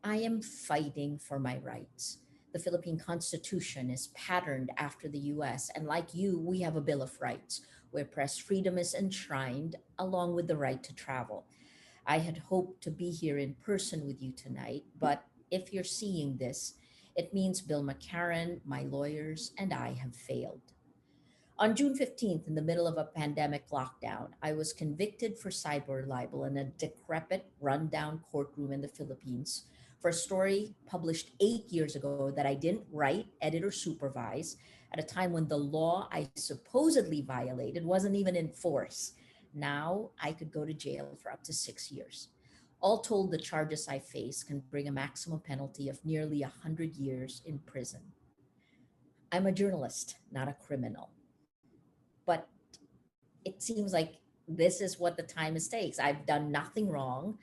I am fighting for my rights. The Philippine Constitution is patterned after the US, and like you, we have a Bill of Rights where press freedom is enshrined along with the right to travel. I had hoped to be here in person with you tonight, but if you're seeing this, it means Bill McCarran, my lawyers, and I have failed. On June 15th, in the middle of a pandemic lockdown, I was convicted for cyber libel in a decrepit, rundown courtroom in the Philippines for a story published 8 years ago that I didn't write, edit, or supervise at a time when the law I supposedly violated wasn't even in force. Now I could go to jail for up to 6 years. All told, the charges I face can bring a maximum penalty of nearly 100 years in prison. I'm a journalist, not a criminal. But it seems like this is what the time is takes. I've done nothing wrong.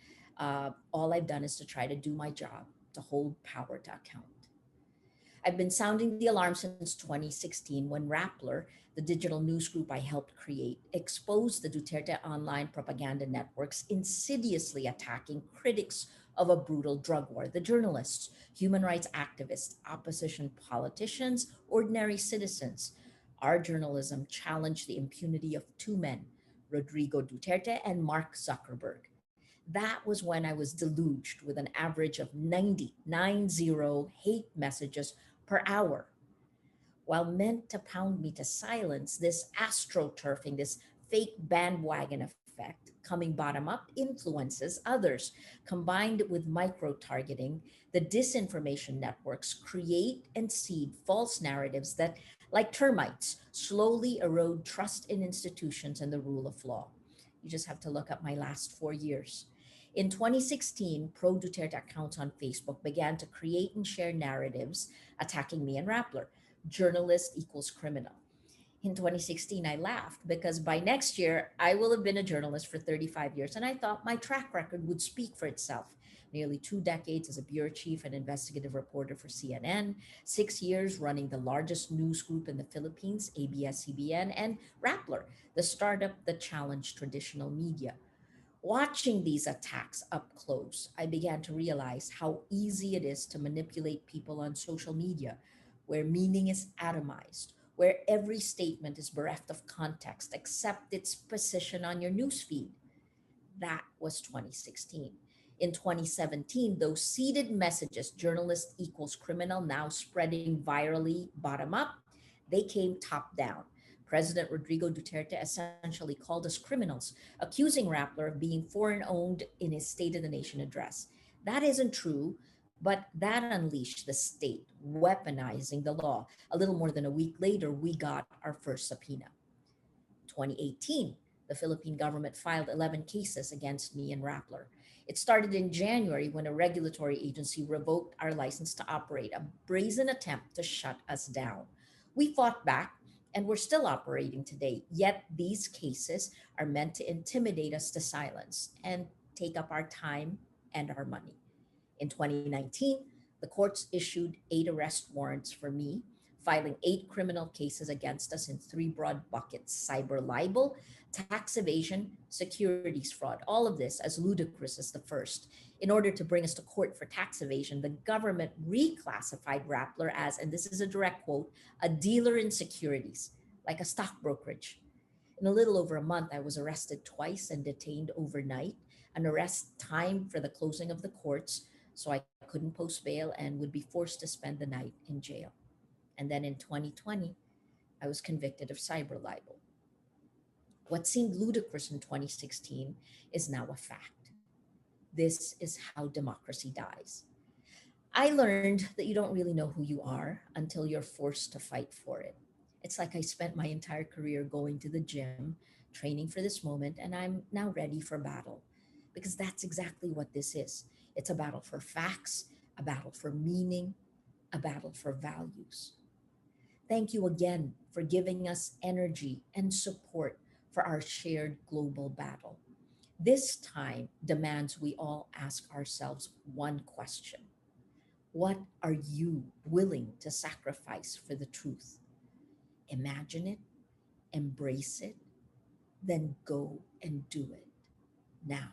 All I've done is to try to do my job, to hold power to account. I've been sounding the alarm since 2016 when Rappler, the digital news group I helped create, exposed the Duterte online propaganda networks insidiously attacking critics of a brutal drug war, the journalists, human rights activists, opposition politicians, ordinary citizens. Our journalism challenged the impunity of two men, Rodrigo Duterte and Mark Zuckerberg. That was when I was deluged with an average of 90 hate messages per hour. While meant to pound me to silence, this astroturfing, this fake bandwagon effect coming bottom up influences others. Combined with micro targeting, the disinformation networks create and seed false narratives that, like termites, slowly erode trust in institutions and the rule of law. You just have to look up my last 4 years. In 2016, pro Duterte accounts on Facebook began to create and share narratives attacking me and Rappler. Journalist equals criminal. In 2016, I laughed because by next year, I will have been a journalist for 35 years, and I thought my track record would speak for itself. Nearly 2 decades as a bureau chief and investigative reporter for CNN, 6 years running the largest news group in the Philippines, ABS-CBN, and Rappler, the startup that challenged traditional media. Watching these attacks up close, I began to realize how easy it is to manipulate people on social media, where meaning is atomized, where every statement is bereft of context except its position on your newsfeed. That was 2016. In 2017, those seeded messages, journalist equals criminal, now spreading virally bottom up, they came top down. President Rodrigo Duterte essentially called us criminals, accusing Rappler of being foreign owned in his State of the Nation address. That isn't true, but that unleashed the state, weaponizing the law. A little more than a week later, we got our first subpoena. 2018, the Philippine government filed 11 cases against me and Rappler. It started in January when a regulatory agency revoked our license to operate, a brazen attempt to shut us down. We fought back and we're still operating today, yet these cases are meant to intimidate us to silence and take up our time and our money. In 2019, the courts issued 8 arrest warrants for me, filing 8 criminal cases against us in 3 broad buckets: cyber libel, tax evasion, securities fraud. All of this as ludicrous as the first. In order to bring us to court for tax evasion, the government reclassified Rappler as, and this is a direct quote, a dealer in securities, like a stock brokerage. In a little over a month, I was arrested twice and detained overnight, an arrest timed for the closing of the courts, so I couldn't post bail and would be forced to spend the night in jail. And then in 2020, I was convicted of cyber libel. What seemed ludicrous in 2016 is now a fact. This is how democracy dies. I learned that you don't really know who you are until you're forced to fight for it. It's like I spent my entire career going to the gym, training for this moment, and I'm now ready for battle. Because that's exactly what this is. It's a battle for facts, a battle for meaning, a battle for values. Thank you again for giving us energy and support for our shared global battle. This time demands we all ask ourselves one question: what are you willing to sacrifice for the truth? Imagine it, embrace it, then go and do it now.